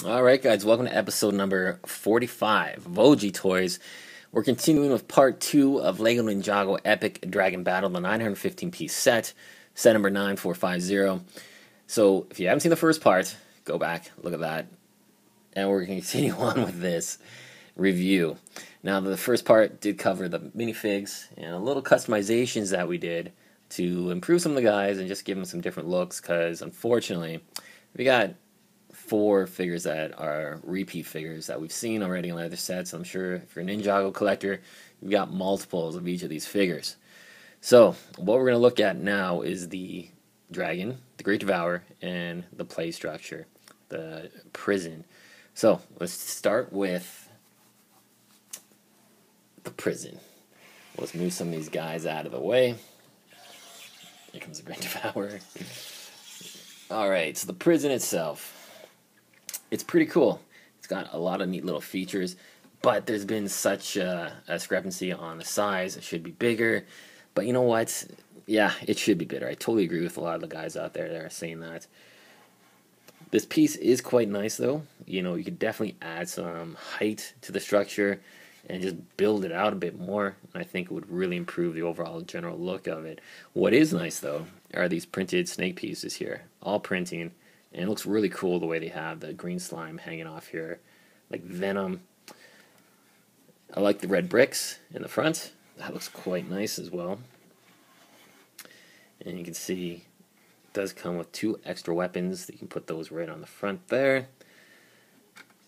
Alright guys, welcome to episode number 45 of OG Toys. We're continuing with part 2 of LEGO Ninjago Epic Dragon Battle, the 915 piece set number 9450. So if you haven't seen the first part, go back, look at that, and we're going to continue on with this review. Now the first part did cover the minifigs and a little customizations that we did to improve some of the guys and just give them some different looks, because unfortunately we got 4 figures that are repeat figures that we've seen already in other sets. I'm sure if you're a Ninjago collector, you've got multiples of each of these figures. So what we're going to look at now is the dragon, the Great Devourer, and the play structure, the prison. So let's start with the prison. Let's move some of these guys out of the way. Here comes the Great Devourer. Alright, so the prison itself. It's pretty cool. It's got a lot of neat little features, but there's been such a discrepancy on the size. It should be bigger, but you know what? Yeah, it should be bigger. I totally agree with a lot of the guys out there that are saying that. This piece is quite nice, though. You know, you could definitely add some height to the structure and just build it out a bit more. I think it would really improve the overall general look of it. What is nice, though, are these printed snake pieces here. All printing. And it looks really cool the way they have the green slime hanging off here, like venom. I like the red bricks in the front. That looks quite nice as well. And you can see it does come with 2 extra weapons. You can put those right on the front there.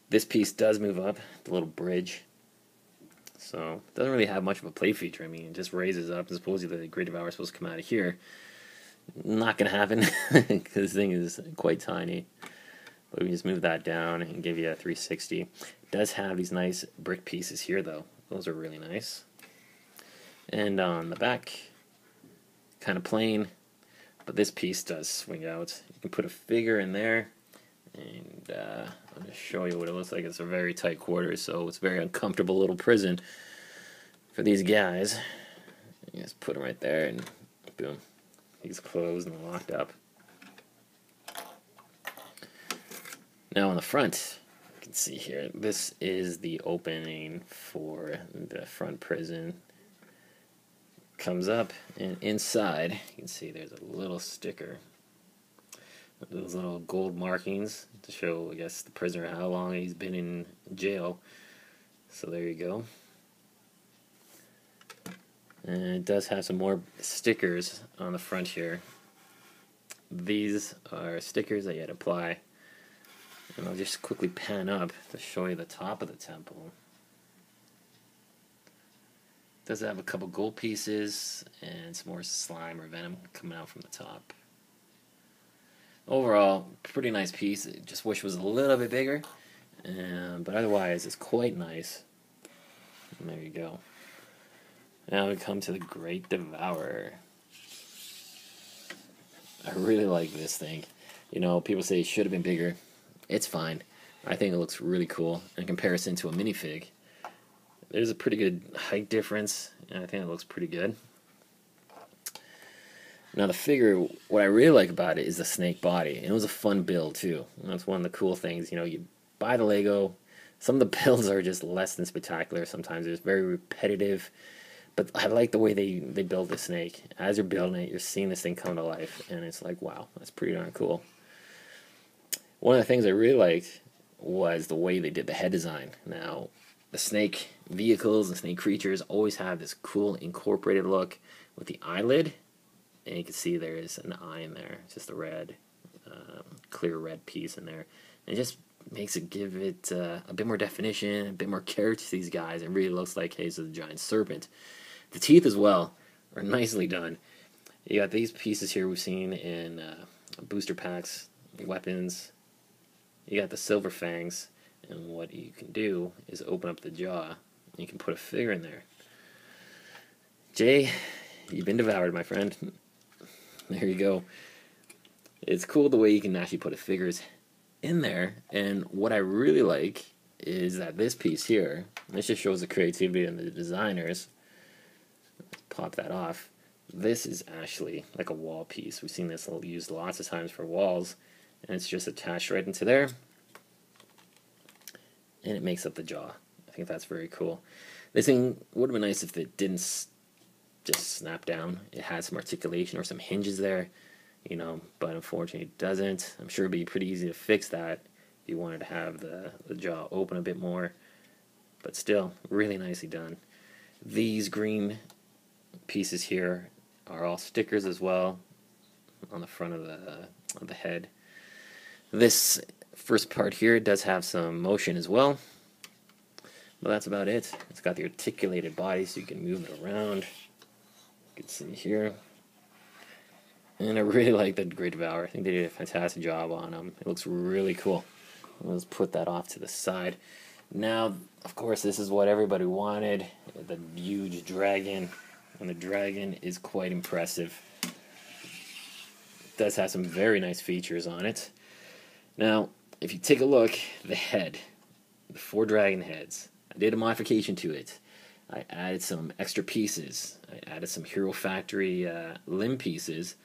This piece does move up, the little bridge. So it doesn't really have much of a play feature. I mean, it just raises up, and supposedly the Great Devourer is supposed to come out of here. Not going to happen, because this thing is quite tiny. But we can just move that down and give you a 360. It does have these nice brick pieces here, though. Those are really nice. And on the back, kind of plain, but this piece does swing out. You can put a figure in there, and I'm going to show you what it looks like. It's a very tight quarters, so it's a very uncomfortable little prison for these guys. You just put them right there, and boom. He's closed and locked up. Now on the front, you can see here, this is the opening for the front prison. Comes up, and inside, you can see there's a little sticker. Those little gold markings to show, I guess, the prisoner how long he's been in jail. So there you go. And it does have some more stickers on the front here. These are stickers that you had to apply. And I'll just quickly pan up to show you the top of the temple. It does have a couple gold pieces and some more slime or venom coming out from the top. Overall, pretty nice piece. I just wish it was a little bit bigger. But otherwise, it's quite nice. And there you go. Now we come to the Great Devourer. I really like this thing. You know, people say it should have been bigger. It's fine. I think it looks really cool in comparison to a minifig. There's a pretty good height difference, and I think it looks pretty good. Now the figure, what I really like about it is the snake body. And it was a fun build too. And that's one of the cool things. You know, you buy the Lego. Some of the builds are just less than spectacular. Sometimes it's very repetitive. But I like the way they build the snake. As you're building it, you're seeing this thing come to life, and it's like, wow, that's pretty darn cool. One of the things I really liked was the way they did the head design. Now, the snake vehicles and snake creatures always have this cool incorporated look with the eyelid, and you can see there is an eye in there. It's just a red, clear red piece in there. And it just makes it give it a bit more definition, a bit more character to these guys. It really looks like he's a giant serpent. The teeth as well are nicely done. You got these pieces here we've seen in booster packs, weapons. You got the silver fangs, and what you can do is open up the jaw. You can put a figure in there. Jay, you've been devoured, my friend. There you go. It's cool the way you can actually put a figures in there, and what I really like is that this piece here, this just shows the creativity in the designers. Pop that off. This is actually like a wall piece. We've seen this used lots of times for walls, and it's just attached right into there. and it makes up the jaw. I think that's very cool. This thing would have been nice if it didn't just snap down. It had some articulation or some hinges there, you know, but unfortunately it doesn't. I'm sure it'd be pretty easy to fix that if you wanted to have the jaw open a bit more, but still, really nicely done. These green pieces here are all stickers as well on the front of the head. This first part here does have some motion as well, but that's about it. It's got the articulated body so you can move it around. You can see here. And I really like the Great Devourer. I think they did a fantastic job on them. It looks really cool. Let's put that off to the side. Now, of course, this is what everybody wanted. The huge dragon. And the dragon is quite impressive. It does have some very nice features on it. Now, if you take a look, the head. The 4 dragon heads. I did a modification to it. I added some extra pieces. I added some Hero Factory limb pieces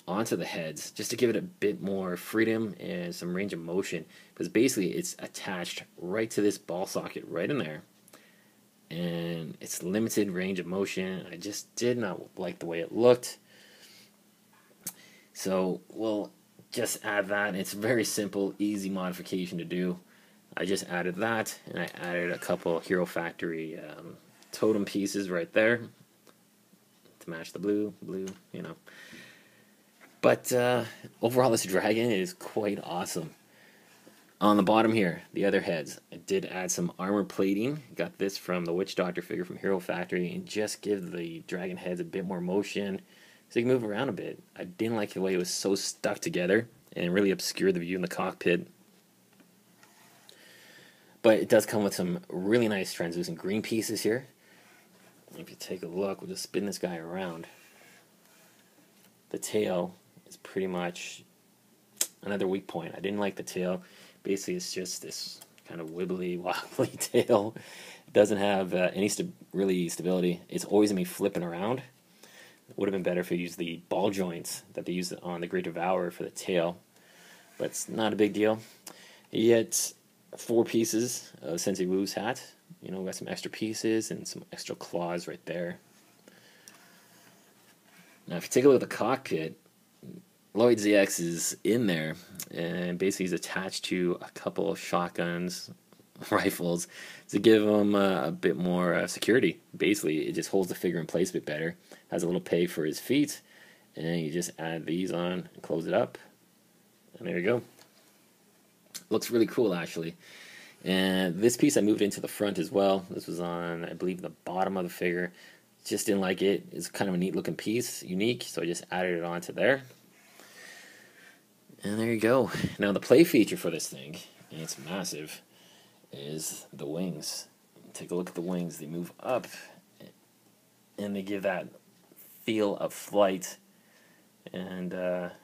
onto the heads just to give it a bit more freedom and some range of motion, because basically it's attached right to this ball socket right in there, and it's limited range of motion. I just did not like the way it looked, so we'll just add that. It's a very simple, easy modification to do. I just added that, and I added a couple Hero Factory totem pieces right there to match the blue, you know. But overall, this dragon is quite awesome. On the bottom here, the other heads, I did add some armor plating. Got this from the Witch Doctor figure from Hero Factory, and just give the dragon heads a bit more motion so you can move around a bit. I didn't like the way it was so stuck together and really obscured the view in the cockpit. But it does come with some really nice translucent green pieces here. If you take a look, we'll just spin this guy around. The tail is pretty much another weak point. I didn't like the tail. Basically, it's just this kind of wibbly, wobbly tail. It doesn't have any really stability. It's always going to be flipping around. It would have been better if you used the ball joints that they used on the Great Devourer for the tail. But it's not a big deal. Yet 4 pieces of Sensei Wu's hat. You know, we got some extra pieces and some extra claws right there. Now, if you take a look at the cockpit, Lloyd ZX is in there, and basically he's attached to a couple of shotguns, rifles, to give him a bit more security. Basically, it just holds the figure in place a bit better. Has a little peg for his feet, and you just add these on and close it up, and there you go. Looks really cool, actually. And this piece I moved into the front as well. This was on, I believe, the bottom of the figure. Just didn't like it. It's kind of a neat looking piece, unique, so I just added it onto there. And there you go. Now the play feature for this thing, and it's massive, is the wings. Take a look at the wings. They move up, and they give that feel of flight, and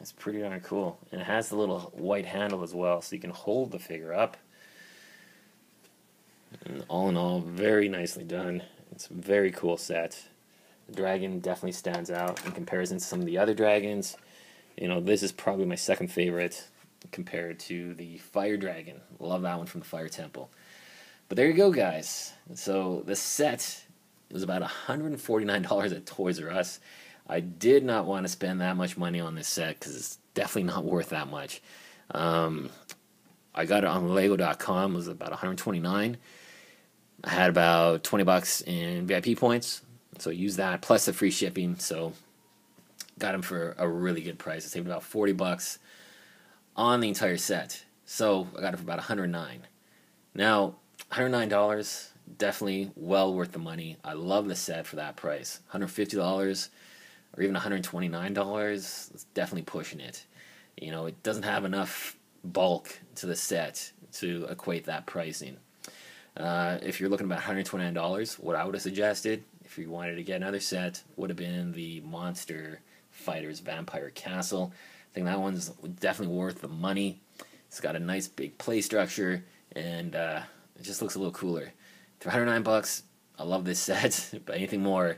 it's pretty darn cool. And it has the little white handle as well, so you can hold the figure up. And all in all, very nicely done. It's a very cool set. The dragon definitely stands out in comparison to some of the other dragons. You know, this is probably my second favorite compared to the Fire Dragon. Love that one from the Fire Temple. But there you go, guys. So the set was about $149 at Toys R Us. I did not want to spend that much money on this set because it's definitely not worth that much. I got it on Lego.com. It was about $129. I had about $20 in VIP points, so use that plus the free shipping. So got them for a really good price. I saved about $40 on the entire set. So I got it for about $109. Now, $109, definitely well worth the money. I love the set for that price. $150 or even $129, it's definitely pushing it. You know, it doesn't have enough bulk to the set to equate that pricing. If you're looking about $129, what I would have suggested, if you wanted to get another set, would have been the Monster Fighters Vampire Castle. I think that one's definitely worth the money. It's got a nice big play structure, and it just looks a little cooler. For $109, I love this set, but anything more,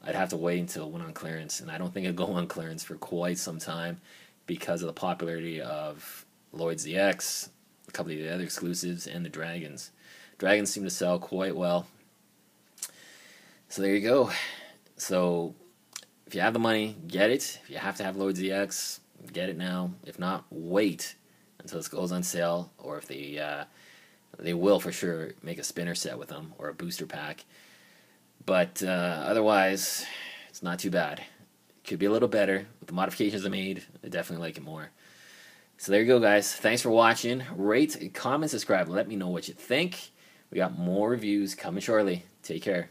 I'd have to wait until it went on clearance, and I don't think it'll go on clearance for quite some time because of the popularity of Lloyd ZX, a couple of the other exclusives, and the dragons. Dragons seem to sell quite well. So there you go. So if you have the money, get it. If you have to have Lord ZX, get it now. If not, wait until this goes on sale, or if they will for sure make a spinner set with them or a booster pack. But otherwise, it's not too bad. Could be a little better with the modifications I made. I definitely like it more. So there you go, guys. Thanks for watching. Rate, comment, subscribe. Let me know what you think. We got more reviews coming shortly. Take care.